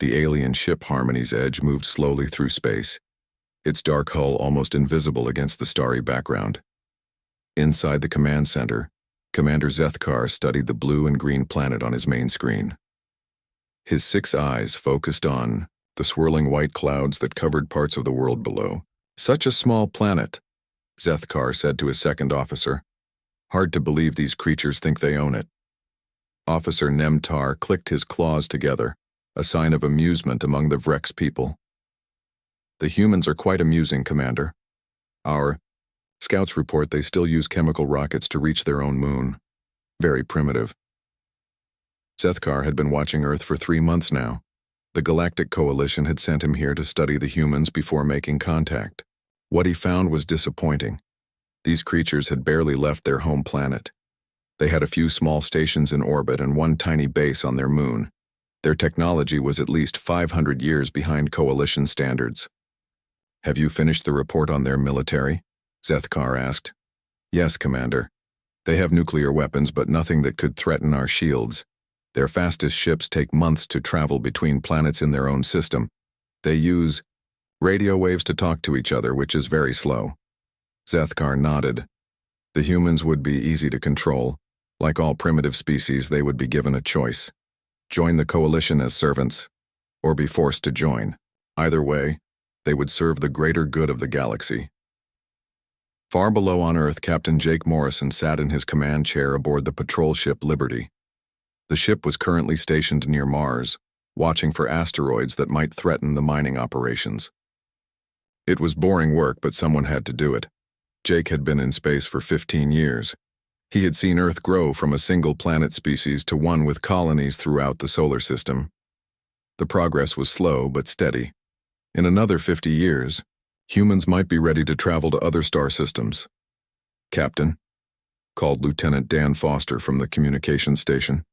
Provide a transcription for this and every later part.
The alien ship Harmony's Edge moved slowly through space, its dark hull almost invisible against the starry background. Inside the command center, Commander Zethkar studied the blue and green planet on his main screen. His 6 eyes focused on the swirling white clouds that covered parts of the world below. "Such a small planet," Zethkar said to his second officer. "Hard to believe these creatures think they own it." Officer Nemtar clicked his claws together, a sign of amusement among the Vrex people. "The humans are quite amusing, Commander. Our scouts report they still use chemical rockets to reach their own moon. Very primitive." Zethkar had been watching Earth for 3 months now. The Galactic Coalition had sent him here to study the humans before making contact. What he found was disappointing. These creatures had barely left their home planet. They had a few small stations in orbit and one tiny base on their moon. Their technology was at least 500 years behind Coalition standards. "Have you finished the report on their military?" Zethkar asked. "Yes, Commander. They have nuclear weapons, but nothing that could threaten our shields. Their fastest ships take months to travel between planets in their own system. They use radio waves to talk to each other, which is very slow." Zethkar nodded. The humans would be easy to control. Like all primitive species, they would be given a choice: join the Coalition as servants, or be forced to join. Either way, they would serve the greater good of the galaxy. Far below on Earth, Captain Jake Morrison sat in his command chair aboard the patrol ship Liberty. The ship was currently stationed near Mars, watching for asteroids that might threaten the mining operations. It was boring work, but someone had to do it. Jake had been in space for 15 years. He had seen Earth grow from a single planet species to one with colonies throughout the solar system. The progress was slow but steady. In another 50 years, humans might be ready to travel to other star systems. "Captain," called Lieutenant Dan Foster from the communications station.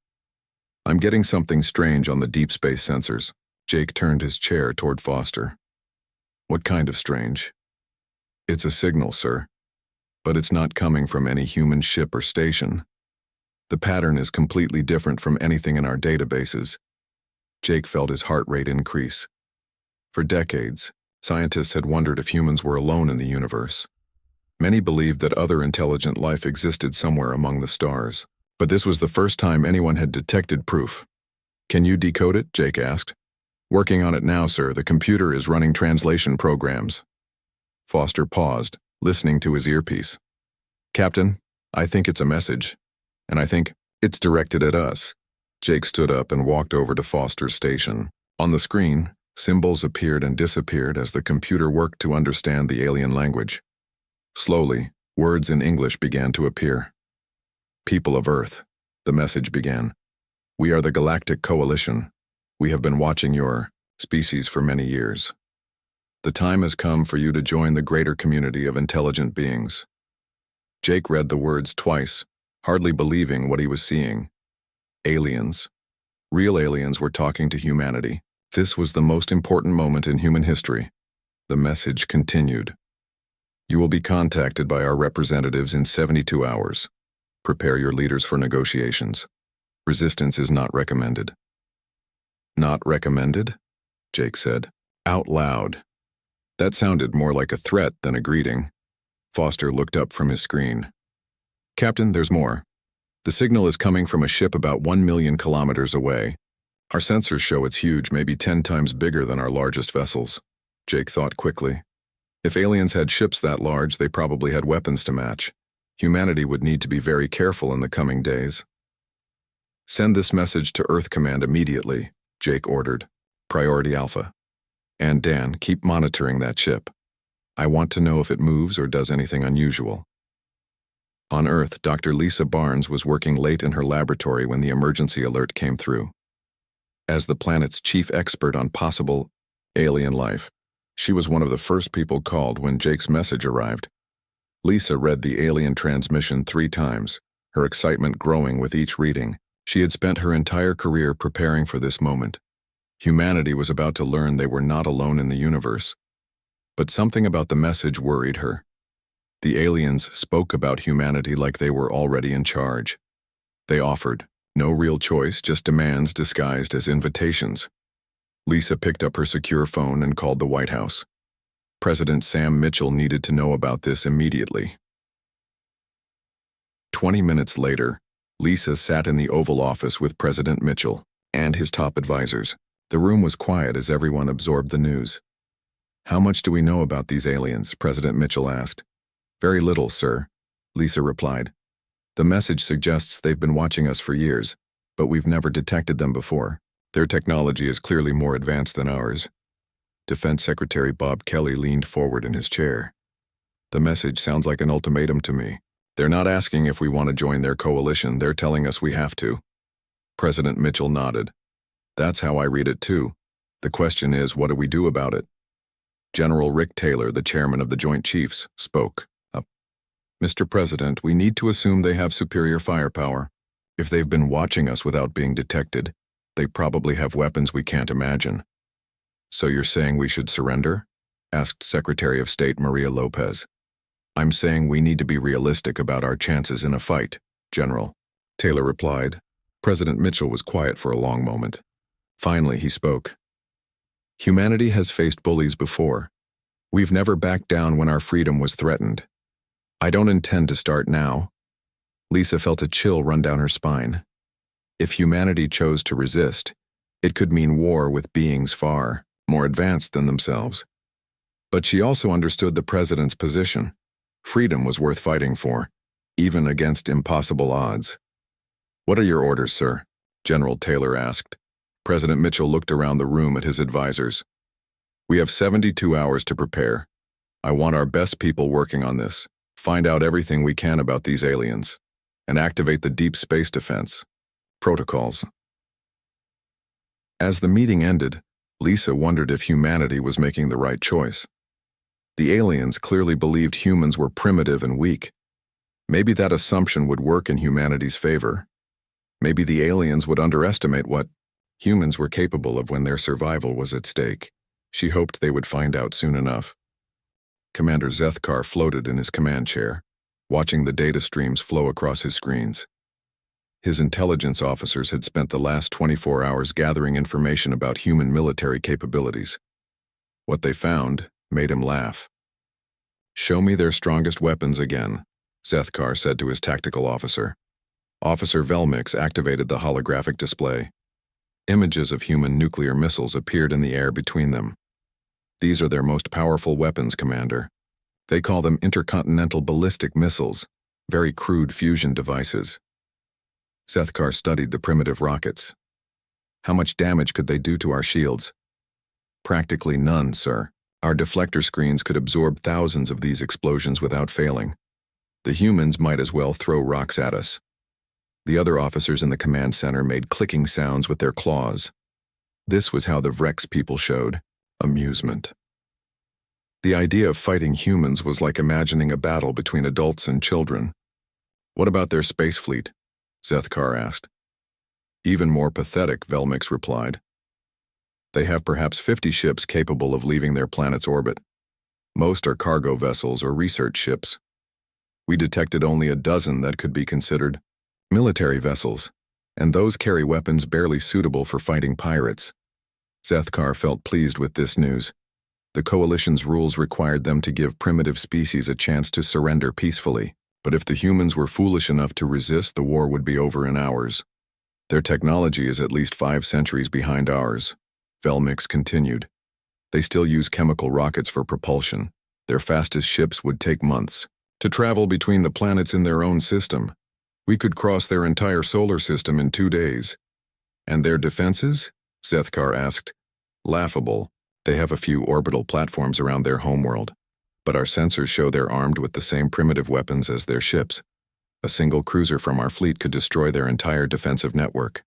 "I'm getting something strange on the deep space sensors." Jake turned his chair toward Foster. "What kind of strange?" "It's a signal, sir. But it's not coming from any human ship or station. The pattern is completely different from anything in our databases." Jake felt his heart rate increase. For decades, scientists had wondered if humans were alone in the universe. Many believed that other intelligent life existed somewhere among the stars, but this was the first time anyone had detected proof. "Can you decode it?" Jake asked. "Working on it now, sir. The computer is running translation programs." Foster paused, listening to his earpiece. "Captain, I think it's a message, and I think it's directed at us." Jake stood up and walked over to Foster's station. On the screen, symbols appeared and disappeared as the computer worked to understand the alien language. Slowly, words in English began to appear. "People of Earth," the message began. "We are the Galactic Coalition. We have been watching your species for many years. The time has come for you to join the greater community of intelligent beings." Jake read the words twice, hardly believing what he was seeing. Aliens. Real aliens were talking to humanity. This was the most important moment in human history. The message continued. "You will be contacted by our representatives in 72 hours. Prepare your leaders for negotiations. Resistance is not recommended." "Not recommended?" Jake said, out loud. That sounded more like a threat than a greeting. Foster looked up from his screen. "Captain, there's more. The signal is coming from a ship about 1 million kilometers away. Our sensors show it's huge, maybe 10 times bigger than our largest vessels." Jake thought quickly. If aliens had ships that large, they probably had weapons to match. Humanity would need to be very careful in the coming days. "Send this message to Earth Command immediately," Jake ordered. "Priority Alpha. And Dan, keep monitoring that ship. I want to know if it moves or does anything unusual." On Earth, Dr. Lisa Barnes was working late in her laboratory when the emergency alert came through. As the planet's chief expert on possible alien life, she was one of the first people called when Jake's message arrived. Lisa read the alien transmission 3 times, her excitement growing with each reading. She had spent her entire career preparing for this moment. Humanity was about to learn they were not alone in the universe. But something about the message worried her. The aliens spoke about humanity like they were already in charge. They offered no real choice, just demands disguised as invitations. Lisa picked up her secure phone and called the White House. President Sam Mitchell needed to know about this immediately. 20 minutes later, Lisa sat in the Oval Office with President Mitchell and his top advisors. The room was quiet as everyone absorbed the news. "How much do we know about these aliens?" President Mitchell asked. "Very little, sir," Lisa replied. "The message suggests they've been watching us for years, but we've never detected them before. Their technology is clearly more advanced than ours." Defense Secretary Bob Kelly leaned forward in his chair. "The message sounds like an ultimatum to me. They're not asking if we want to join their coalition, they're telling us we have to." President Mitchell nodded. "That's how I read it too. The question is, what do we do about it?" General Rick Taylor, the chairman of the Joint Chiefs, spoke up. "Mr. President, we need to assume they have superior firepower. If they've been watching us without being detected, they probably have weapons we can't imagine." "So you're saying we should surrender?" asked Secretary of State Maria Lopez. "I'm saying we need to be realistic about our chances in a fight, General," Taylor replied. President Mitchell was quiet for a long moment. Finally, he spoke. "Humanity has faced bullies before. We've never backed down when our freedom was threatened. I don't intend to start now." Lisa felt a chill run down her spine. If humanity chose to resist, it could mean war with beings far more advanced than themselves. But she also understood the president's position. Freedom was worth fighting for, even against impossible odds. "What are your orders, sir?" General Taylor asked. President Mitchell looked around the room at his advisors. "We have 72 hours to prepare. I want our best people working on this. Find out everything we can about these aliens, and activate the deep space defense protocols." As the meeting ended, Lisa wondered if humanity was making the right choice. The aliens clearly believed humans were primitive and weak. Maybe that assumption would work in humanity's favor. Maybe the aliens would underestimate what humans were capable of when their survival was at stake. She hoped they would find out soon enough. Commander Zethkar floated in his command chair, watching the data streams flow across his screens. His intelligence officers had spent the last 24 hours gathering information about human military capabilities. What they found made him laugh. "Show me their strongest weapons again," Zethkar said to his tactical officer. Officer Velmix activated the holographic display. Images of human nuclear missiles appeared in the air between them. "These are their most powerful weapons, Commander. They call them intercontinental ballistic missiles, very crude fusion devices." Zethkar studied the primitive rockets. "How much damage could they do to our shields?" "Practically none, sir. Our deflector screens could absorb thousands of these explosions without failing. The humans might as well throw rocks at us." The other officers in the command center made clicking sounds with their claws. This was how the Vrex people showed amusement. The idea of fighting humans was like imagining a battle between adults and children. "What about their space fleet?" Zethkar asked. "Even more pathetic," Velmix replied. "They have perhaps 50 ships capable of leaving their planet's orbit. Most are cargo vessels or research ships. We detected only a dozen that could be considered military vessels, and those carry weapons barely suitable for fighting pirates." Zethkar felt pleased with this news. The coalition's rules required them to give primitive species a chance to surrender peacefully, but if the humans were foolish enough to resist, the war would be over in hours. "Their technology is at least 5 centuries behind ours," Velmix continued. "They still use chemical rockets for propulsion. Their fastest ships would take months to travel between the planets in their own system. We could cross their entire solar system in 2 days." "And their defenses?" Zethkar asked. "Laughable. They have a few orbital platforms around their homeworld, but our sensors show they're armed with the same primitive weapons as their ships. A single cruiser from our fleet could destroy their entire defensive network."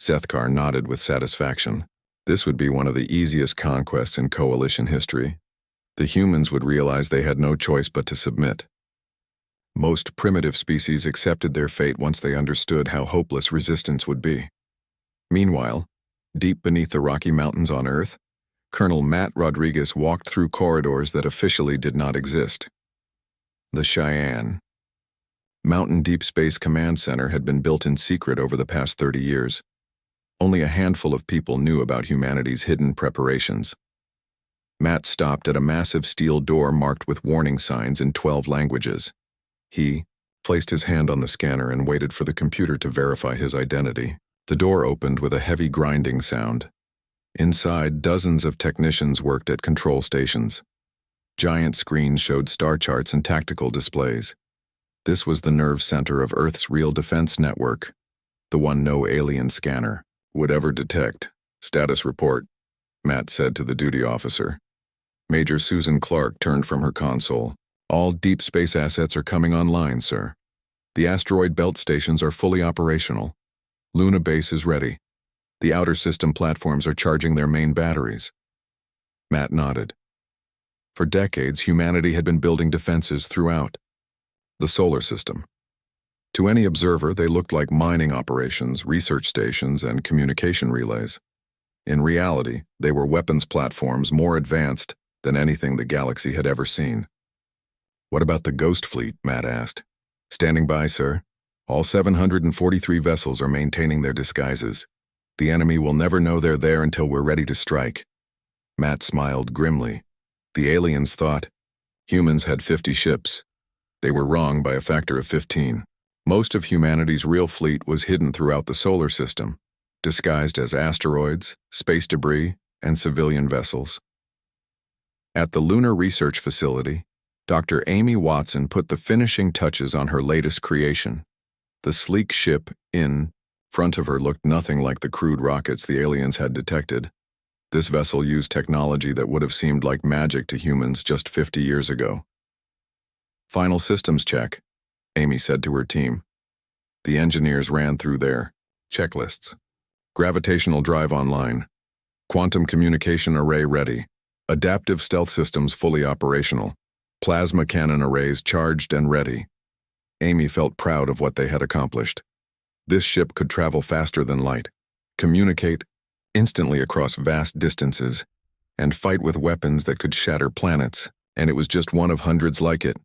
Zethkar nodded with satisfaction. This would be one of the easiest conquests in coalition history. The humans would realize they had no choice but to submit. Most primitive species accepted their fate once they understood how hopeless resistance would be. Meanwhile, deep beneath the Rocky Mountains on Earth, Colonel Matt Rodriguez walked through corridors that officially did not exist. The Cheyenne Mountain Deep Space Command Center had been built in secret over the past 30 years. Only a handful of people knew about humanity's hidden preparations. Matt stopped at a massive steel door marked with warning signs in 12 languages. He placed his hand on the scanner and waited for the computer to verify his identity. The door opened with a heavy grinding sound. Inside, dozens of technicians worked at control stations. Giant screens showed star charts and tactical displays. This was the nerve center of Earth's real defense network, the one no alien scanner would ever detect. Status report, Matt said to the duty officer. Major Susan Clark turned from her console. All deep space assets are coming online, sir. The asteroid belt stations are fully operational. Luna Base is ready. The outer system platforms are charging their main batteries. Matt nodded. For decades, humanity had been building defenses throughout the solar system. To any observer, they looked like mining operations, research stations, and communication relays. In reality, they were weapons platforms more advanced than anything the galaxy had ever seen. What about the Ghost Fleet? Matt asked. Standing by, sir. All 743 vessels are maintaining their disguises. The enemy will never know they're there until we're ready to strike. Matt smiled grimly. The aliens thought humans had 50 ships. They were wrong by a factor of 15. Most of humanity's real fleet was hidden throughout the solar system, disguised as asteroids, space debris, and civilian vessels. At the Lunar Research Facility, Dr. Amy Watson put the finishing touches on her latest creation. The sleek ship in front of her looked nothing like the crude rockets the aliens had detected. This vessel used technology that would have seemed like magic to humans just 50 years ago. Final systems check, Amy said to her team. The engineers ran through their checklists. Gravitational drive online. Quantum communication array ready. Adaptive stealth systems fully operational. Plasma cannon arrays charged and ready. Amy felt proud of what they had accomplished. This ship could travel faster than light, communicate instantly across vast distances, and fight with weapons that could shatter planets, and it was just one of hundreds like it.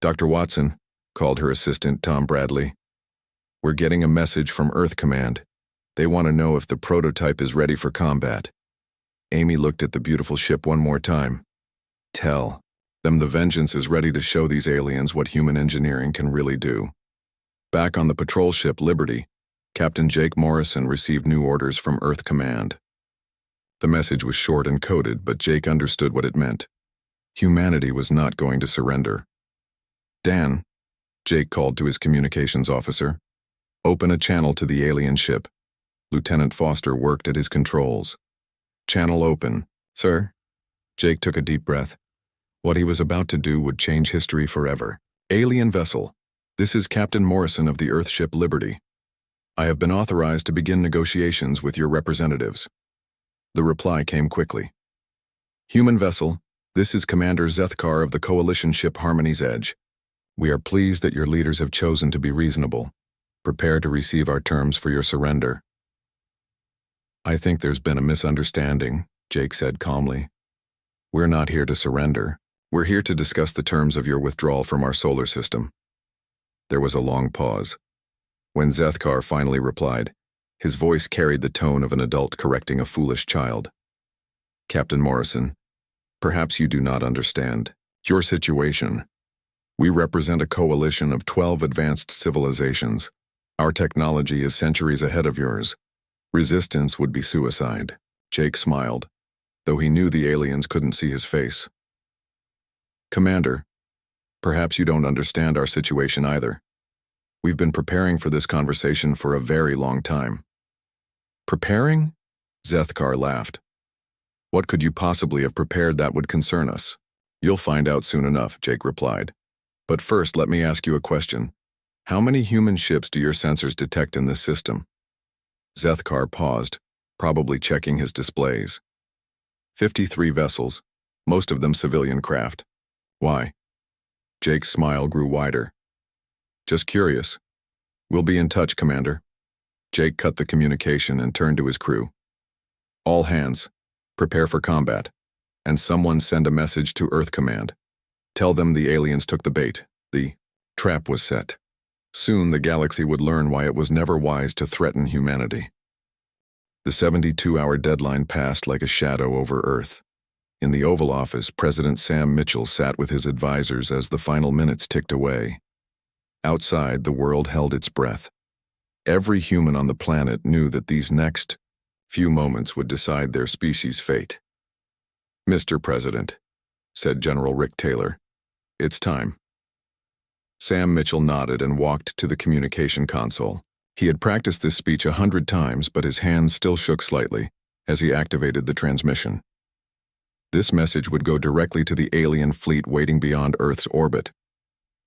Dr. Watson, called her assistant Tom Bradley. We're getting a message from Earth Command. They want to know if the prototype is ready for combat. Amy looked at the beautiful ship one more time. Tell them the Vengeance is ready to show these aliens what human engineering can really do. Back on the patrol ship Liberty, Captain Jake Morrison received new orders from Earth Command. The message was short and coded, but Jake understood what it meant. Humanity was not going to surrender. Dan, Jake called to his communications officer. Open a channel to the alien ship. Lieutenant Foster worked at his controls. Channel open. Sir? Jake took a deep breath. What he was about to do would change history forever. Alien vessel. This is Captain Morrison of the Earthship Liberty. I have been authorized to begin negotiations with your representatives. The reply came quickly. Human vessel, this is Commander Zethkar of the coalition ship Harmony's Edge. We are pleased that your leaders have chosen to be reasonable. Prepare to receive our terms for your surrender. I think there's been a misunderstanding, Jake said calmly. We're not here to surrender. We're here to discuss the terms of your withdrawal from our solar system. There was a long pause. When Zethkar finally replied, his voice carried the tone of an adult correcting a foolish child. Captain Morrison, perhaps you do not understand your situation. We represent a coalition of 12 advanced civilizations. Our technology is centuries ahead of yours. Resistance would be suicide. Jake smiled, though he knew the aliens couldn't see his face. Commander, perhaps you don't understand our situation either. We've been preparing for this conversation for a very long time. Preparing? Zethkar laughed. What could you possibly have prepared that would concern us? You'll find out soon enough, Jake replied. But first, let me ask you a question. How many human ships do your sensors detect in this system? Zethkar paused, probably checking his displays. 53 vessels, most of them civilian craft. Why? Jake's smile grew wider. Just curious. We'll be in touch, Commander. Jake cut the communication and turned to his crew. All hands, prepare for combat, and someone send a message to Earth Command. Tell them the aliens took the bait. The trap was set. Soon the galaxy would learn why it was never wise to threaten humanity. The 72-hour deadline passed like a shadow over Earth. In the Oval Office, President Sam Mitchell sat with his advisors as the final minutes ticked away. Outside, the world held its breath. Every human on the planet knew that these next few moments would decide their species' fate. "Mr. President," said General Rick Taylor, "it's time." Sam Mitchell nodded and walked to the communication console. He had practiced this speech 100 times, but his hands still shook slightly as he activated the transmission. This message would go directly to the alien fleet waiting beyond Earth's orbit.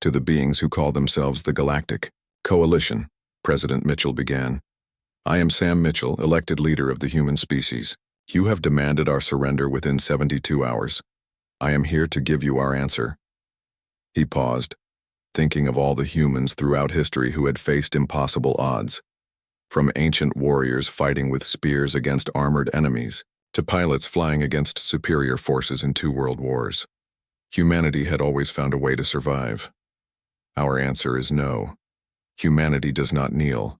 To the beings who call themselves the Galactic Coalition, President Mitchell began. "I am Sam Mitchell, elected leader of the human species. You have demanded our surrender within 72 hours. I am here to give you our answer." He paused, thinking of all the humans throughout history who had faced impossible odds. From ancient warriors fighting with spears against armored enemies, to pilots flying against superior forces in 2 world wars. Humanity had always found a way to survive. Our answer is no. Humanity does not kneel.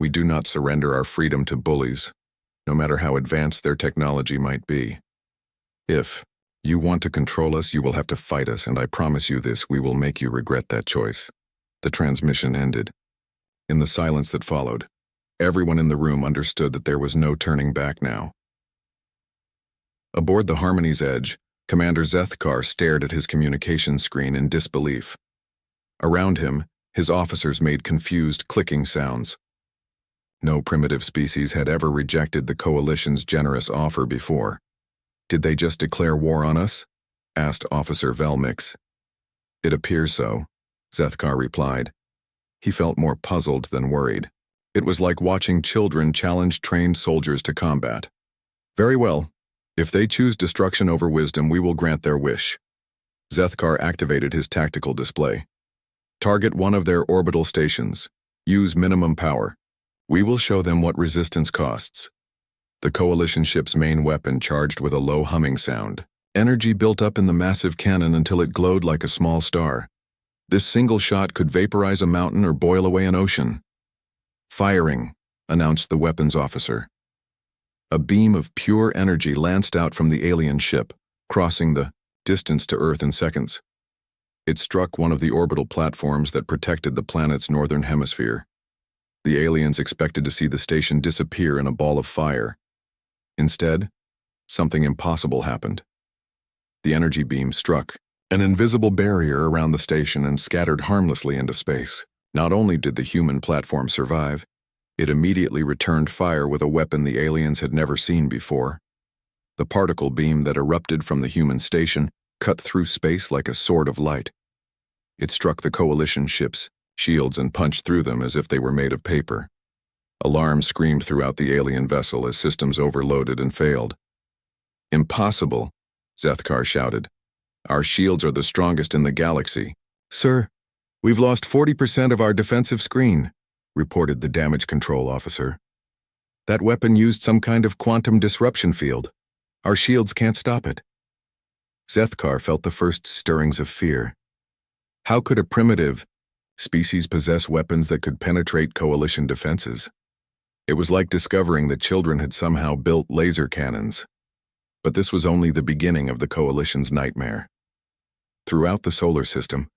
We do not surrender our freedom to bullies, no matter how advanced their technology might be. If you want to control us, you will have to fight us, and I promise you this, we will make you regret that choice. The transmission ended. In the silence that followed, everyone in the room understood that there was no turning back now. Aboard the Harmony's Edge, Commander Zethkar stared at his communication screen in disbelief. Around him, his officers made confused clicking sounds. No primitive species had ever rejected the Coalition's generous offer before. "Did they just declare war on us?" asked Officer Velmix. "It appears so," Zethkar replied. He felt more puzzled than worried. It was like watching children challenge trained soldiers to combat. "Very well. If they choose destruction over wisdom, we will grant their wish." Zethkar activated his tactical display. "Target one of their orbital stations. Use minimum power. We will show them what resistance costs." The Coalition ship's main weapon charged with a low humming sound. Energy built up in the massive cannon until it glowed like a small star. This single shot could vaporize a mountain or boil away an ocean. "Firing," announced the weapons officer. A beam of pure energy lanced out from the alien ship, crossing the distance to Earth in seconds. It struck one of the orbital platforms that protected the planet's northern hemisphere. The aliens expected to see the station disappear in a ball of fire. Instead, something impossible happened. The energy beam struck an invisible barrier around the station and scattered harmlessly into space. Not only did the human platform survive, it immediately returned fire with a weapon the aliens had never seen before. The particle beam that erupted from the human station cut through space like a sword of light. It struck the Coalition ships' shields and punched through them as if they were made of paper. Alarms screamed throughout the alien vessel as systems overloaded and failed. "Impossible," Zethkar shouted. "Our shields are the strongest in the galaxy." "Sir, we've lost 40% of our defensive screen," reported the damage control officer. "That weapon used some kind of quantum disruption field. Our shields can't stop it." Zethkar felt the first stirrings of fear. How could a primitive species possess weapons that could penetrate Coalition defenses? It was like discovering that children had somehow built laser cannons. But this was only the beginning of the Coalition's nightmare. Throughout the solar system,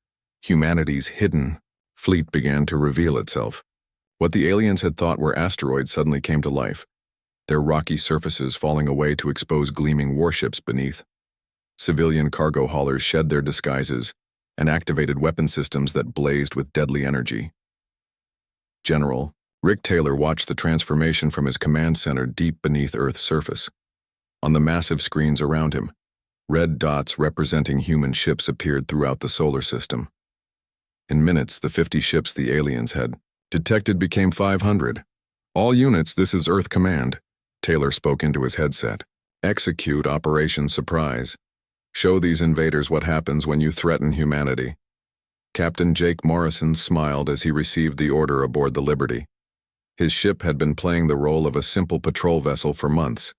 humanity's hidden fleet began to reveal itself. What the aliens had thought were asteroids suddenly came to life, their rocky surfaces falling away to expose gleaming warships beneath. Civilian cargo haulers shed their disguises and activated weapon systems that blazed with deadly energy. General Rick Taylor watched the transformation from his command center deep beneath Earth's surface. On the massive screens around him, red dots representing human ships appeared throughout the solar system. In minutes, the 50 ships the aliens had detected became 500. "All units, this is Earth Command," Taylor spoke into his headset. "Execute Operation Surprise. Show these invaders what happens when you threaten humanity." Captain Jake Morrison smiled as he received the order aboard the Liberty. His ship had been playing the role of a simple patrol vessel for months,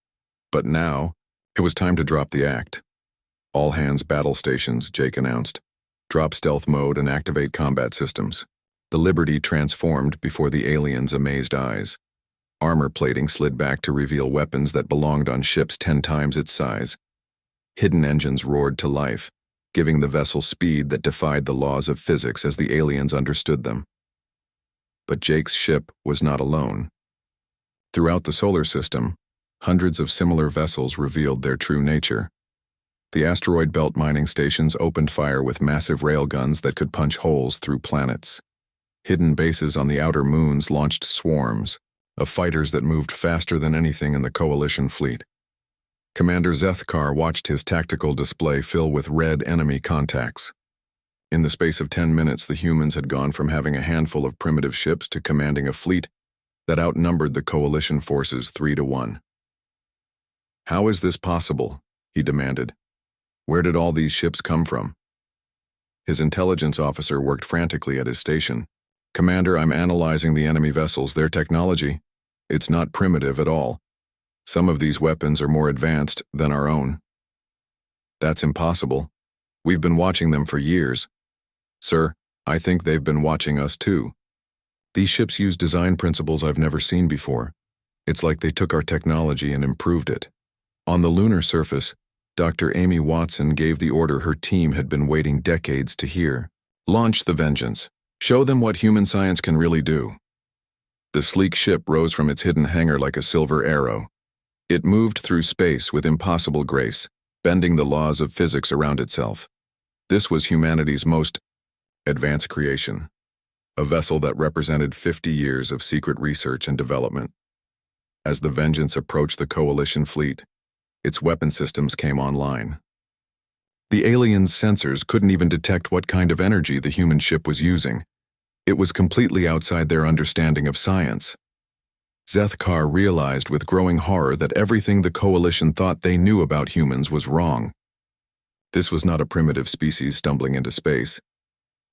but now it was time to drop the act. "All hands battle stations," Jake announced. "Drop stealth mode and activate combat systems." The Liberty transformed before the aliens' amazed eyes. Armor plating slid back to reveal weapons that belonged on ships 10 times its size. Hidden engines roared to life, giving the vessel speed that defied the laws of physics as the aliens understood them. But Jake's ship was not alone. Throughout the solar system, hundreds of similar vessels revealed their true nature. The asteroid belt mining stations opened fire with massive railguns that could punch holes through planets. Hidden bases on the outer moons launched swarms of fighters that moved faster than anything in the Coalition fleet. Commander Zethkar watched his tactical display fill with red enemy contacts. In the space of 10 minutes, the humans had gone from having a handful of primitive ships to commanding a fleet that outnumbered the Coalition forces 3-1. "How is this possible?" he demanded. "Where did all these ships come from?" His intelligence officer worked frantically at his station. "Commander, I'm analyzing the enemy vessels, their technology. It's not primitive at all. Some of these weapons are more advanced than our own." "That's impossible. We've been watching them for years." "Sir, I think they've been watching us too. These ships use design principles I've never seen before. It's like they took our technology and improved it." On the lunar surface, Dr. Amy Watson gave the order her team had been waiting decades to hear. "Launch the Vengeance. Show them what human science can really do." The sleek ship rose from its hidden hangar like a silver arrow. It moved through space with impossible grace, bending the laws of physics around itself. This was humanity's most advanced creation, a vessel that represented 50 years of secret research and development. As the Vengeance approached the Coalition fleet, its weapon systems came online. The aliens' sensors couldn't even detect what kind of energy the human ship was using. It was completely outside their understanding of science. Zethkar realized with growing horror that everything the Coalition thought they knew about humans was wrong. This was not a primitive species stumbling into space.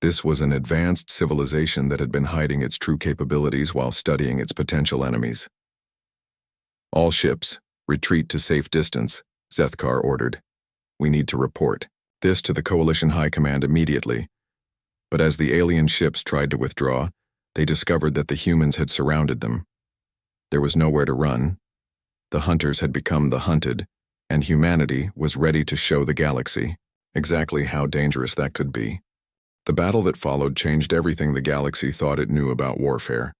This was an advanced civilization that had been hiding its true capabilities while studying its potential enemies. "All ships, retreat to safe distance," Zethkar ordered. "We need to report this to the Coalition High Command immediately." But as the alien ships tried to withdraw, they discovered that the humans had surrounded them. There was nowhere to run. The hunters had become the hunted, and humanity was ready to show the galaxy exactly how dangerous that could be. The battle that followed changed everything the galaxy thought it knew about warfare.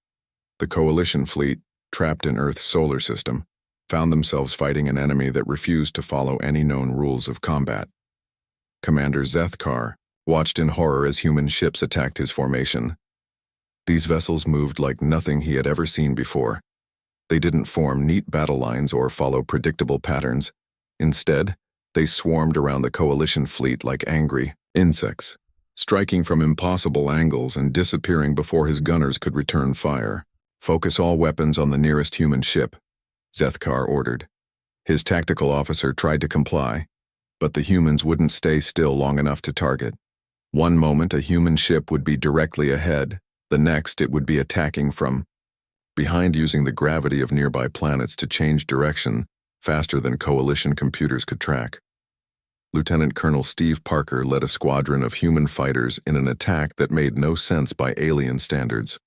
The Coalition fleet, trapped in Earth's solar system, found themselves fighting an enemy that refused to follow any known rules of combat. Commander Zethkar watched in horror as human ships attacked his formation. These vessels moved like nothing he had ever seen before. They didn't form neat battle lines or follow predictable patterns. Instead, they swarmed around the Coalition fleet like angry insects, striking from impossible angles and disappearing before his gunners could return fire. "Focus all weapons on the nearest human ship," Zethkar ordered. His tactical officer tried to comply, but the humans wouldn't stay still long enough to target. One moment a human ship would be directly ahead, the next it would be attacking from behind, using the gravity of nearby planets to change direction faster than Coalition computers could track. Lieutenant Colonel Steve Parker led a squadron of human fighters in an attack that made no sense by alien standards.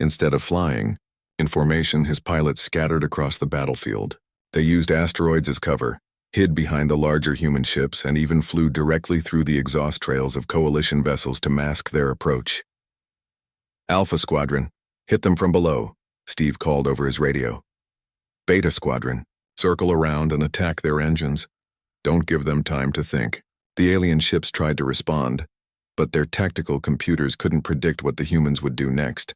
Instead of flying, in formation, his pilots scattered across the battlefield. They used asteroids as cover, hid behind the larger human ships, and even flew directly through the exhaust trails of Coalition vessels to mask their approach. "Alpha Squadron, hit them from below," Steve called over his radio. "Beta Squadron, circle around and attack their engines. Don't give them time to think." The alien ships tried to respond, but their tactical computers couldn't predict what the humans would do next.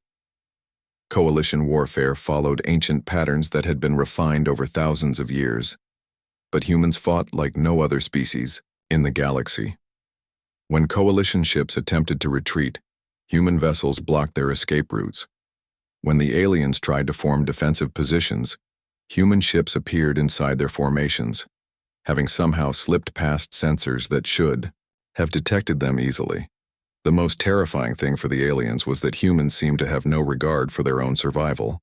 Coalition warfare followed ancient patterns that had been refined over thousands of years. But humans fought like no other species in the galaxy. When Coalition ships attempted to retreat, human vessels blocked their escape routes. When the aliens tried to form defensive positions, human ships appeared inside their formations, having somehow slipped past sensors that should have detected them easily. The most terrifying thing for the aliens was that humans seemed to have no regard for their own survival.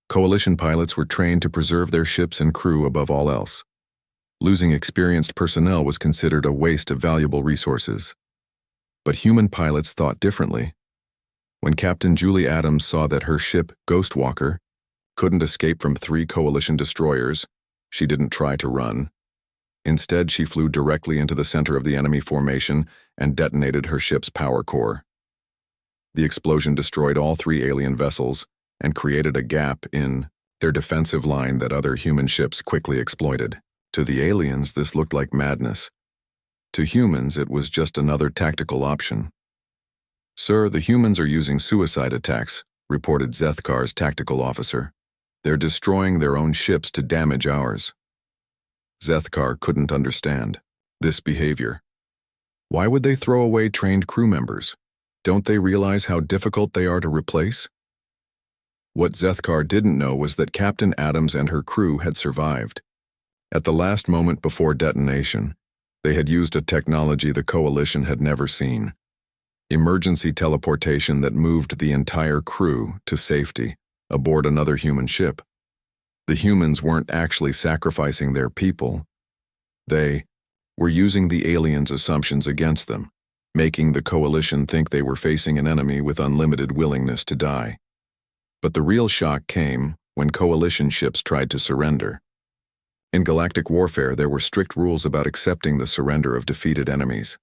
Coalition pilots were trained to preserve their ships and crew above all else. Losing experienced personnel was considered a waste of valuable resources. But human pilots thought differently. When Captain Julie Adams saw that her ship, Ghostwalker, Couldn't escape from 3 Coalition destroyers. She didn't try to run. Instead, she flew directly into the center of the enemy formation and detonated her ship's power core. The explosion destroyed all 3 alien vessels and created a gap in their defensive line that other human ships quickly exploited. To the aliens, this looked like madness. To humans, it was just another tactical option. "Sir, the humans are using suicide attacks," reported Zethkar's tactical officer. "They're destroying their own ships to damage ours." Zethkar couldn't understand this behavior. Why would they throw away trained crew members? Don't they realize how difficult they are to replace? What Zethkar didn't know was that Captain Adams and her crew had survived. At the last moment before detonation, they had used a technology the Coalition had never seen. Emergency teleportation that moved the entire crew to safety aboard another human ship. The humans weren't actually sacrificing their people. They were using the aliens' assumptions against them, making the Coalition think they were facing an enemy with unlimited willingness to die. But the real shock came when Coalition ships tried to surrender. In galactic warfare, there were strict rules about accepting the surrender of defeated enemies.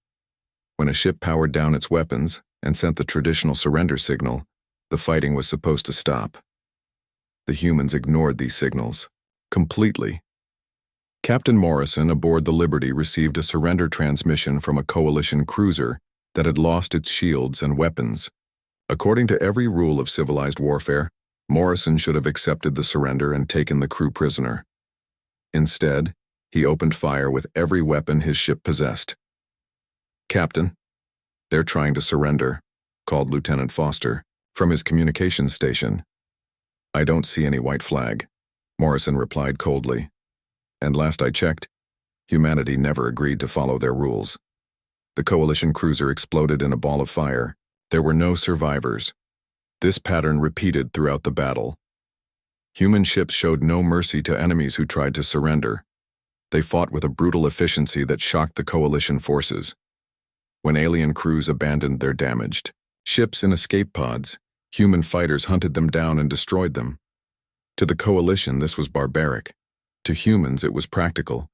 When a ship powered down its weapons and sent the traditional surrender signal, the fighting was supposed to stop. The humans ignored these signals completely. Captain Morrison aboard the Liberty received a surrender transmission from a Coalition cruiser that had lost its shields and weapons. According to every rule of civilized warfare, Morrison should have accepted the surrender and taken the crew prisoner. Instead, he opened fire with every weapon his ship possessed. "Captain, they're trying to surrender," called Lieutenant Foster from his communications station. "I don't see any white flag," Morrison replied coldly. "And last I checked, humanity never agreed to follow their rules." The Coalition cruiser exploded in a ball of fire. There were no survivors. This pattern repeated throughout the battle. Human ships showed no mercy to enemies who tried to surrender. They fought with a brutal efficiency that shocked the Coalition forces. When alien crews abandoned their damaged ships in escape pods, human fighters hunted them down and destroyed them. To the Coalition, this was barbaric. To humans, it was practical.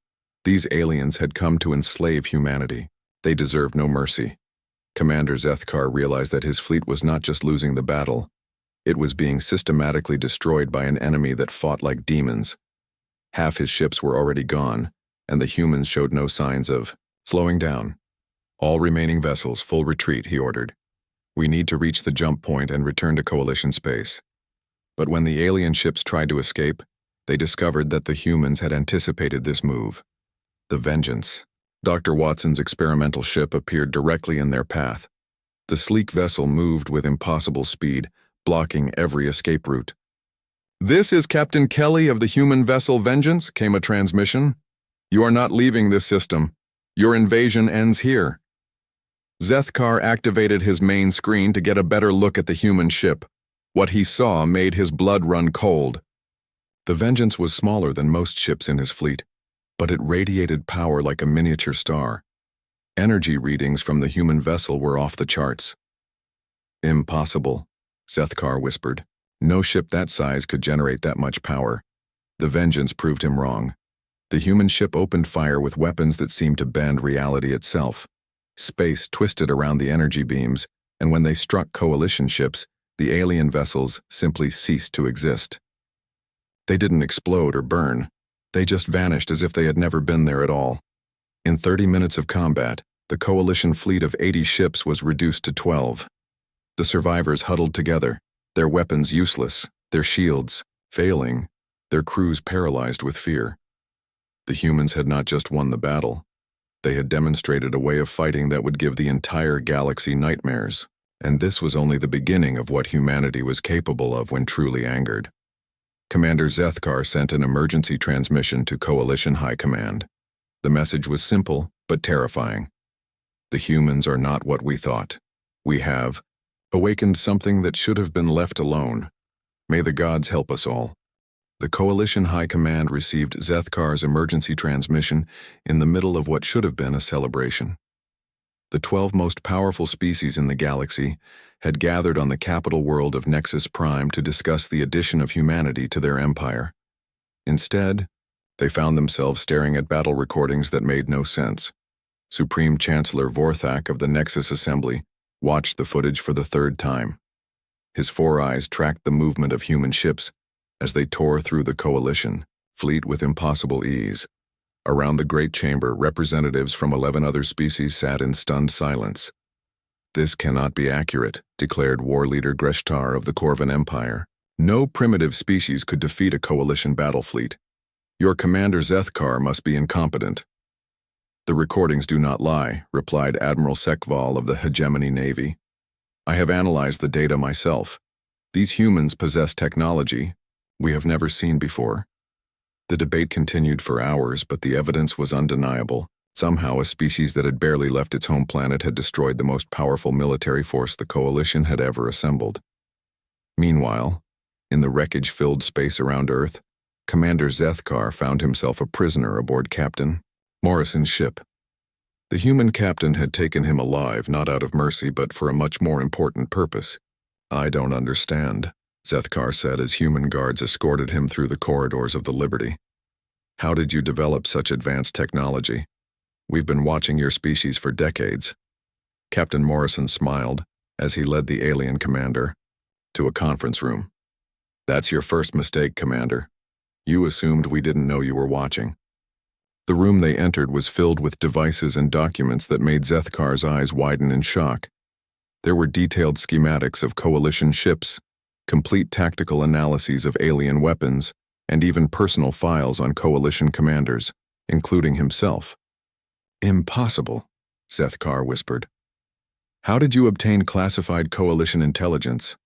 These aliens had come to enslave humanity. They deserved no mercy. Commander Zethkar realized that his fleet was not just losing the battle. It was being systematically destroyed by an enemy that fought like demons. Half his ships were already gone, and the humans showed no signs of slowing down. "All remaining vessels, full retreat," he ordered. "We need to reach the jump point and return to Coalition space." But when the alien ships tried to escape, they discovered that the humans had anticipated this move. The Vengeance, Dr. Watson's experimental ship, appeared directly in their path. The sleek vessel moved with impossible speed, blocking every escape route. "This is Captain Kelly of the human vessel Vengeance," came a transmission. "You are not leaving this system. Your invasion ends here." Zethkar activated his main screen to get a better look at the human ship. What he saw made his blood run cold. The Vengeance was smaller than most ships in his fleet, but it radiated power like a miniature star. Energy readings from the human vessel were off the charts. "Impossible," Zethkar whispered. "No ship that size could generate that much power." The Vengeance proved him wrong. The human ship opened fire with weapons that seemed to bend reality itself. Space twisted around the energy beams, and when they struck Coalition ships, the alien vessels simply ceased to exist. They didn't explode or burn. They just vanished as if they had never been there at all. In 30 minutes of combat, the Coalition fleet of 80 ships was reduced to 12. The survivors huddled together, their weapons useless, their shields failing, their crews paralyzed with fear. The humans had not just won the battle. They had demonstrated a way of fighting that would give the entire galaxy nightmares. And this was only the beginning of what humanity was capable of when truly angered. Commander Zethkar sent an emergency transmission to Coalition High Command. The message was simple but terrifying. "The humans are not what we thought. We have awakened something that should have been left alone. May the gods help us all." The Coalition High Command received Zethkar's emergency transmission in the middle of what should have been a celebration. The 12 most powerful species in the galaxy had gathered on the capital world of Nexus Prime to discuss the addition of humanity to their empire. Instead, they found themselves staring at battle recordings that made no sense. Supreme Chancellor Vorthak of the Nexus Assembly watched the footage for the third time. His four eyes tracked the movement of human ships as they tore through the Coalition fleet with impossible ease. Around the Great Chamber, representatives from 11 other species sat in stunned silence. "This cannot be accurate," declared war leader Greshtar of the Corvan Empire. "No primitive species could defeat a Coalition battle fleet. Your commander Zethkar must be incompetent." "The recordings do not lie," replied Admiral Sekval of the Hegemony Navy. "I have analyzed the data myself. These humans possess technology we have never seen before." The debate continued for hours, but the evidence was undeniable. Somehow, a species that had barely left its home planet had destroyed the most powerful military force the Coalition had ever assembled. Meanwhile, in the wreckage-filled space around Earth, Commander Zethkar found himself a prisoner aboard Captain Morrison's ship. The human captain had taken him alive, not out of mercy, but for a much more important purpose. "I don't understand," Zethkar said as human guards escorted him through the corridors of the Liberty. "How did you develop such advanced technology? We've been watching your species for decades." Captain Morrison smiled as he led the alien commander to a conference room. "That's your first mistake, Commander. You assumed we didn't know you were watching." The room they entered was filled with devices and documents that made Zethkar's eyes widen in shock. There were detailed schematics of Coalition ships, complete tactical analyses of alien weapons, and even personal files on Coalition commanders, including himself. "Impossible," Zethkar whispered. "How did you obtain classified Coalition intelligence?"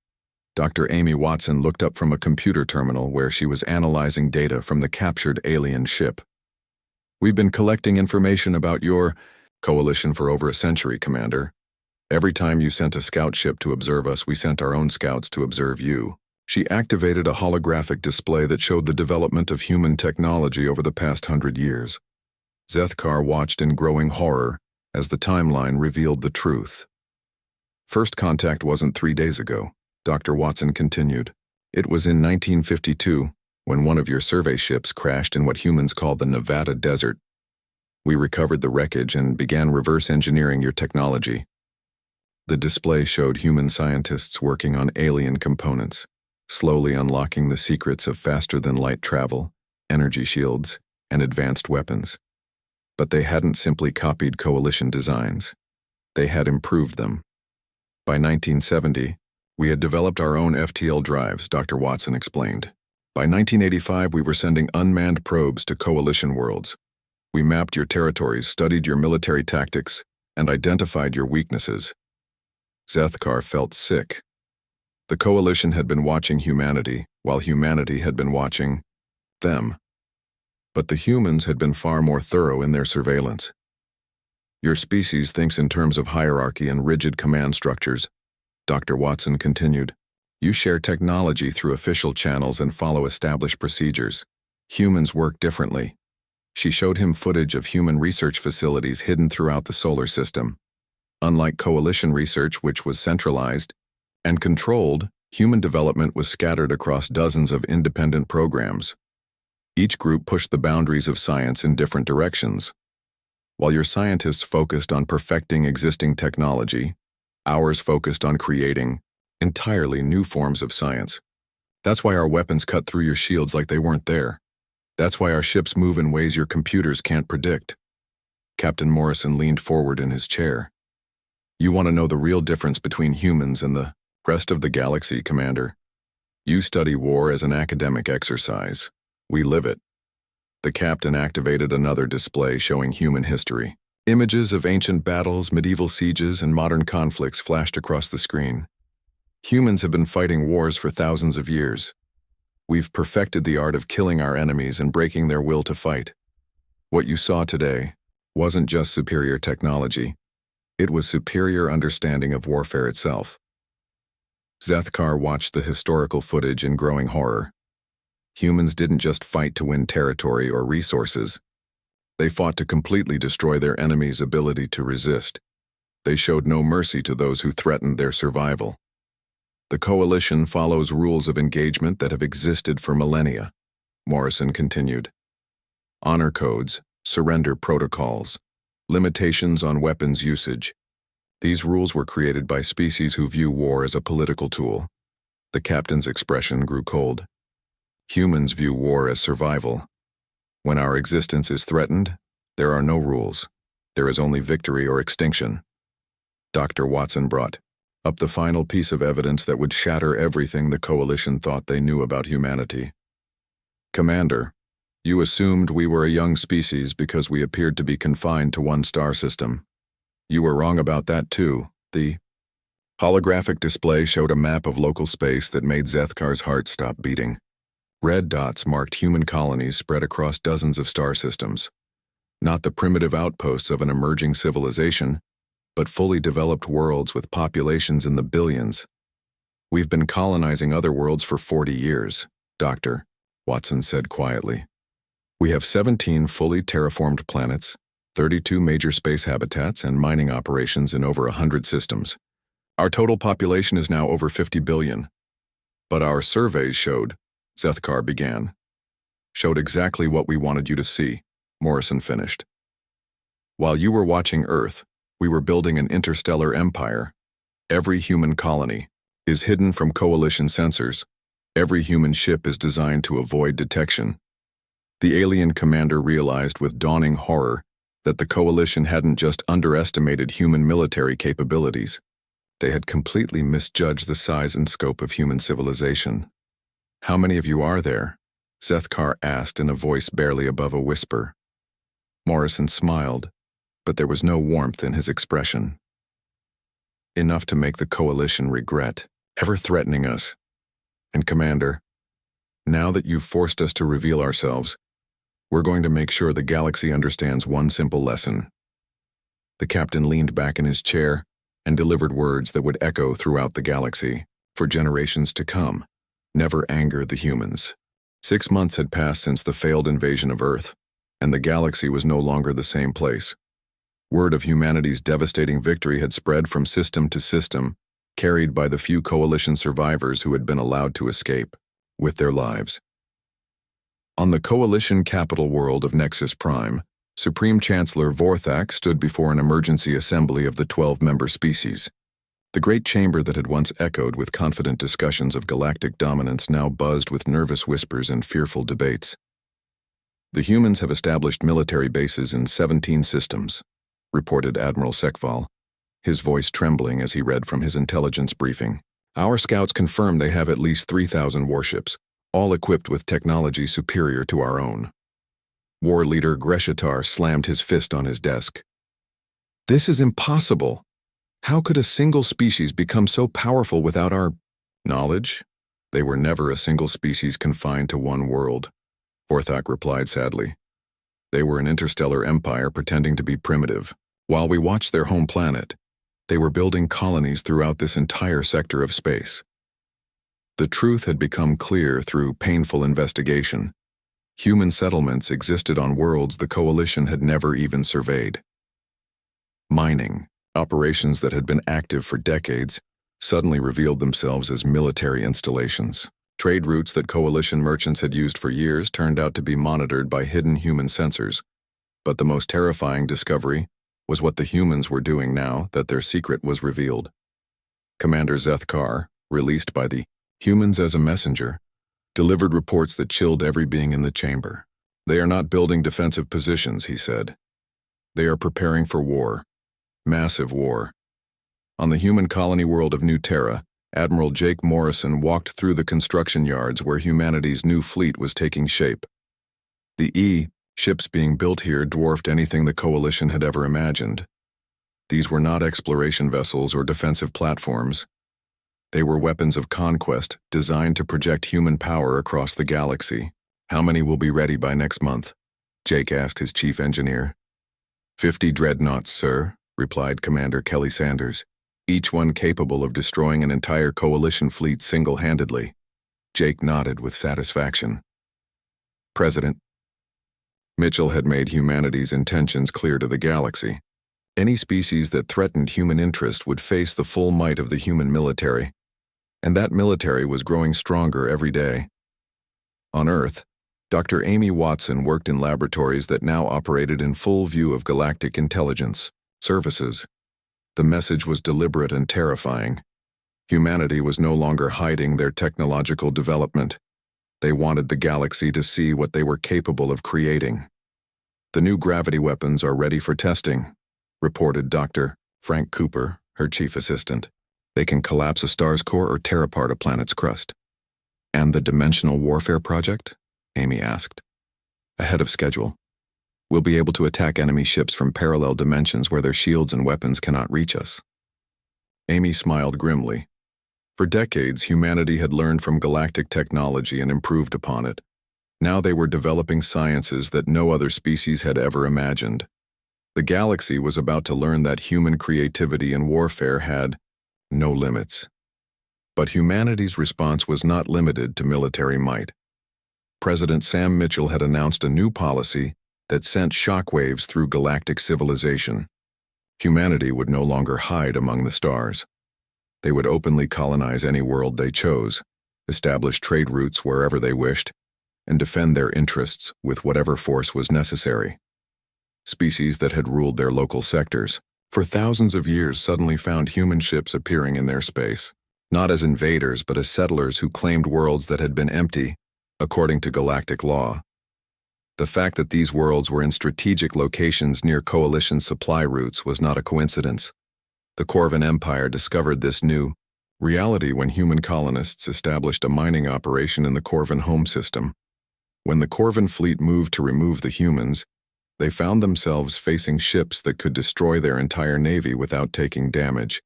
Dr. Amy Watson looked up from a computer terminal where she was analyzing data from the captured alien ship. "We've been collecting information about your Coalition for over a century, Commander. Every time you sent a scout ship to observe us, we sent our own scouts to observe you." She activated a holographic display that showed the development of human technology over the past 100 years. Zethkar watched in growing horror as the timeline revealed the truth. "First contact wasn't 3 days ago," Dr. Watson continued. "It was in 1952, when one of your survey ships crashed in what humans call the Nevada Desert. We recovered the wreckage and began reverse engineering your technology." The display showed human scientists working on alien components, slowly unlocking the secrets of faster-than-light travel, energy shields, and advanced weapons. But they hadn't simply copied Coalition designs. They had improved them. By 1970, we had developed our own FTL drives, Dr. Watson explained. By 1985, we were sending unmanned probes to Coalition worlds. We mapped your territories, studied your military tactics, and identified your weaknesses. Zethkar felt sick. The Coalition had been watching humanity, while humanity had been watching them. But the humans had been far more thorough in their surveillance. "Your species thinks in terms of hierarchy and rigid command structures," Dr. Watson continued. "You share technology through official channels and follow established procedures. Humans work differently." She showed him footage of human research facilities hidden throughout the solar system. Unlike Coalition research, which was centralized and controlled, human development was scattered across dozens of independent programs. Each group pushed the boundaries of science in different directions. While your scientists focused on perfecting existing technology, ours focused on creating entirely new forms of science. That's why our weapons cut through your shields like they weren't there. That's why our ships move in ways your computers can't predict. Captain Morrison leaned forward in his chair. "You want to know the real difference between humans and the rest of the galaxy, Commander? You study war as an academic exercise. We live it." The captain activated another display showing human history. Images of ancient battles, medieval sieges, and modern conflicts flashed across the screen. Humans have been fighting wars for thousands of years. We've perfected the art of killing our enemies and breaking their will to fight. What you saw today wasn't just superior technology. It was superior understanding of warfare itself. Zethkar watched the historical footage in growing horror. Humans didn't just fight to win territory or resources. They fought to completely destroy their enemy's ability to resist. They showed no mercy to those who threatened their survival. The Coalition follows rules of engagement that have existed for millennia, Morrison continued. Honor codes, surrender protocols, limitations on weapons usage. These rules were created by species who view war as a political tool. The captain's expression grew cold. Humans view war as survival. When our existence is threatened, there are no rules. There is only victory or extinction. Dr. Watson brought up the final piece of evidence that would shatter everything the Coalition thought they knew about humanity. Commander, you assumed we were a young species because we appeared to be confined to one star system. You were wrong about that too. The holographic display showed a map of local space that made Zethkar's heart stop beating. Red dots marked human colonies spread across dozens of star systems. Not the primitive outposts of an emerging civilization, but fully developed worlds with populations in the billions. We've been colonizing other worlds for 40 years, Doctor, Watson said quietly. We have 17 fully terraformed planets, 32 major space habitats, and mining operations in over 100 systems. Our total population is now over 50 billion. But our surveys showed, Zethkar began. Showed exactly what we wanted you to see, Morrison finished. While you were watching Earth, we were building an interstellar empire. Every human colony is hidden from Coalition sensors. Every human ship is designed to avoid detection. The alien commander realized with dawning horror that the Coalition hadn't just underestimated human military capabilities. They had completely misjudged the size and scope of human civilization. How many of you are there? Zethkar asked in a voice barely above a whisper. Morrison smiled, but there was no warmth in his expression. Enough to make the Coalition regret ever threatening us. And Commander, now that you've forced us to reveal ourselves, we're going to make sure the galaxy understands one simple lesson. The captain leaned back in his chair and delivered words that would echo throughout the galaxy for generations to come. Never anger the humans. 6 months had passed since the failed invasion of Earth, and the galaxy was no longer the same place. Word of humanity's devastating victory had spread from system to system, carried by the few Coalition survivors who had been allowed to escape with their lives. On the Coalition capital world of Nexus Prime, Supreme Chancellor Vorthak stood before an emergency assembly of the 12-member species. The great chamber that had once echoed with confident discussions of galactic dominance now buzzed with nervous whispers and fearful debates. The humans have established military bases in 17 systems, reported Admiral Sekval, his voice trembling as he read from his intelligence briefing. Our scouts confirm they have at least 3,000 warships, all equipped with technology superior to our own. War leader Greshatar slammed his fist on his desk. This is impossible. How could a single species become so powerful without our knowledge? They were never a single species confined to one world, Vorthak replied sadly. They were an interstellar empire pretending to be primitive. While we watched their home planet, they were building colonies throughout this entire sector of space. The truth had become clear through painful investigation. Human settlements existed on worlds the Coalition had never even surveyed. Mining, operations that had been active for decades, suddenly revealed themselves as military installations. Trade routes that Coalition merchants had used for years turned out to be monitored by hidden human sensors. But the most terrifying discovery was what the humans were doing now that their secret was revealed. Commander Zethkar, released by the Humans as a Messenger, delivered reports that chilled every being in the chamber. They are not building defensive positions, he said. They are preparing for war. Massive war. On the human colony world of New Terra, Admiral Jake Morrison walked through the construction yards where humanity's new fleet was taking shape. The ships being built here dwarfed anything the Coalition had ever imagined. These were not exploration vessels or defensive platforms. They were weapons of conquest designed to project human power across the galaxy. How many will be ready by next month? Jake asked his chief engineer. 50 dreadnoughts, sir, replied Commander Kelly Sanders, each one capable of destroying an entire Coalition fleet single-handedly. Jake nodded with satisfaction. President Mitchell had made humanity's intentions clear to the galaxy. Any species that threatened human interest would face the full might of the human military, and that military was growing stronger every day. On Earth, Dr. Amy Watson worked in laboratories that now operated in full view of galactic intelligence services. The message was deliberate and terrifying. Humanity was no longer hiding their technological development. They wanted the galaxy to see what they were capable of creating. "The new gravity weapons are ready for testing," reported Dr. Frank Cooper, her chief assistant. "They can collapse a star's core or tear apart a planet's crust." "And the dimensional warfare project?" Amy asked. "Ahead of schedule. We'll be able to attack enemy ships from parallel dimensions where their shields and weapons cannot reach us." Amy smiled grimly. For decades, humanity had learned from galactic technology and improved upon it. Now they were developing sciences that no other species had ever imagined. The galaxy was about to learn that human creativity in warfare had no limits. But humanity's response was not limited to military might. President Sam Mitchell had announced a new policy that sent shockwaves through galactic civilization. Humanity would no longer hide among the stars. They would openly colonize any world they chose, establish trade routes wherever they wished, and defend their interests with whatever force was necessary. Species that had ruled their local sectors for thousands of years suddenly found human ships appearing in their space, not as invaders but as settlers who claimed worlds that had been empty, according to galactic law. The fact that these worlds were in strategic locations near coalition supply routes was not a coincidence. The Corvan Empire discovered this new reality when human colonists established a mining operation in the Corvan home system. When the Corvan fleet moved to remove the humans, they found themselves facing ships that could destroy their entire navy without taking damage.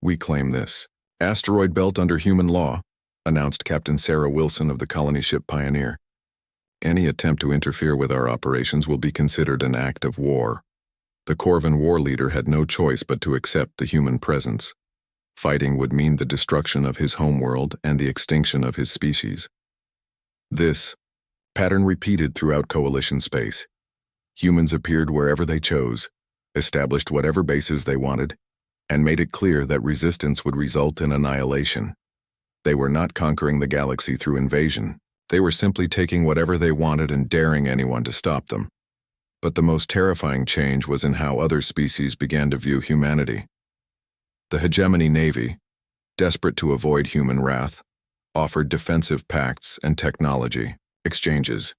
"We claim this asteroid belt under human law," announced Captain Sarah Wilson of the colony ship Pioneer. "Any attempt to interfere with our operations will be considered an act of war." The Corvan war leader had no choice but to accept the human presence. Fighting would mean the destruction of his homeworld and the extinction of his species. This pattern repeated throughout coalition space. Humans appeared wherever they chose, established whatever bases they wanted, and made it clear that resistance would result in annihilation. They were not conquering the galaxy through invasion. They were simply taking whatever they wanted and daring anyone to stop them. But the most terrifying change was in how other species began to view humanity. The hegemony navy, desperate to avoid human wrath, offered defensive pacts and technology exchanges.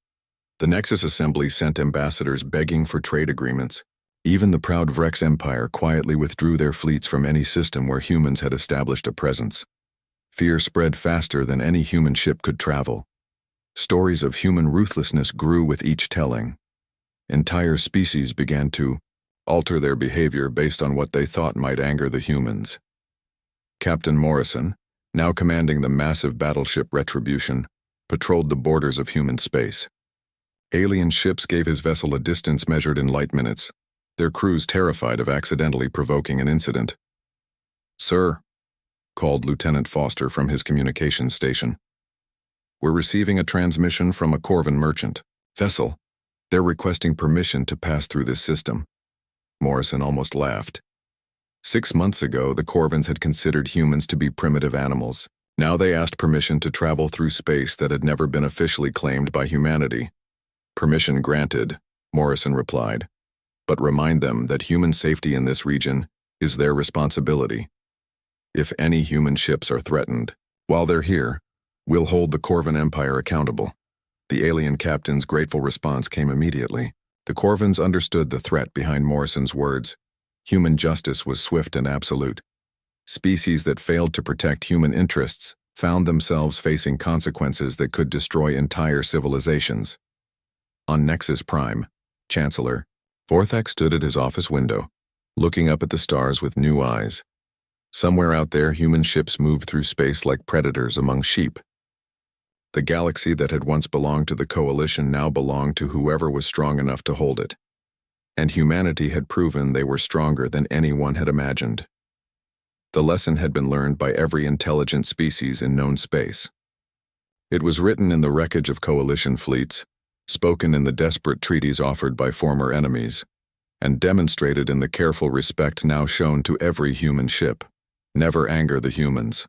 The Nexus Assembly sent ambassadors begging for trade agreements. Even the proud Vrex Empire quietly withdrew their fleets from any system where humans had established a presence. Fear spread faster than any human ship could travel. Stories of human ruthlessness grew with each telling. Entire species began to alter their behavior based on what they thought might anger the humans. Captain Morrison, now commanding the massive battleship Retribution, patrolled the borders of human space. Alien ships gave his vessel a distance measured in light minutes, their crews terrified of accidentally provoking an incident. "Sir," called Lieutenant Foster from his communications station. "We're receiving a transmission from a Corvan merchant vessel. They're requesting permission to pass through this system." Morrison almost laughed. 6 months ago, the Corvans had considered humans to be primitive animals. Now they asked permission to travel through space that had never been officially claimed by humanity. "Permission granted," Morrison replied, "but remind them that human safety in this region is their responsibility. If any human ships are threatened, while they're here, we'll hold the Corvan Empire accountable." The alien captain's grateful response came immediately. The Corvans understood the threat behind Morrison's words. Human justice was swift and absolute. Species that failed to protect human interests found themselves facing consequences that could destroy entire civilizations. On Nexus Prime, Chancellor Vorthak stood at his office window, looking up at the stars with new eyes. Somewhere out there, human ships moved through space like predators among sheep. The galaxy that had once belonged to the Coalition now belonged to whoever was strong enough to hold it. And humanity had proven they were stronger than anyone had imagined. The lesson had been learned by every intelligent species in known space. It was written in the wreckage of Coalition fleets, spoken in the desperate treaties offered by former enemies, and demonstrated in the careful respect now shown to every human ship. Never anger the humans.